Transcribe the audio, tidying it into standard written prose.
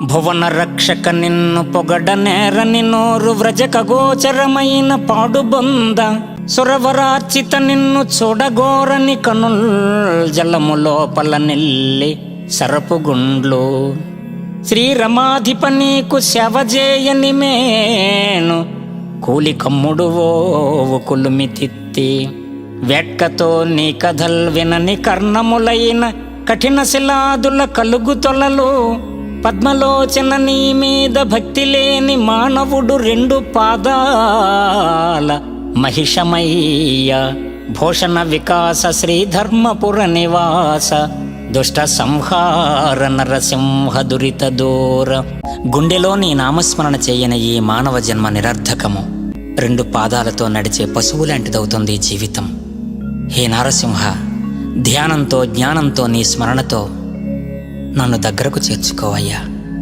భువన రక్షక నిన్ను పొగడనేరని నోరు వ్రజక గోచరమైన పాడుబొంద సురవరార్చిత నిన్ను చూడగోరని కనుల్ జలము లోపల నిల్లి సరపుగుండ్లు శ్రీరమాధిప నీకు శవజేయని మేను కూలి కమ్ముడు ఓవు కులుమి తిత్తి వెట్కతో నీ కథల్ వినని కర్ణములైన కఠిన శిలాదుల కలుగు తొలలు పద్మలోచన నీ మీద భక్తి లేని మానవుడు రెండు పాదాల మహిషమయ్య భూషణ వికాస శ్రీధర్మపుర నివాస దుష్ట సంహార నరసింహ దురిత దూర. గుండెలో నీ నామస్మరణ చేయని ఈ మానవ జన్మ నిరర్ధకము. రెండు పాదాలతో నడిచే పశువు లాంటిదవుతుంది జీవితం. హే నారసింహ, ధ్యానంతో జ్ఞానంతో నీ స్మరణతో నన్ను దగ్గరకు చేర్చుకోవయ్యా.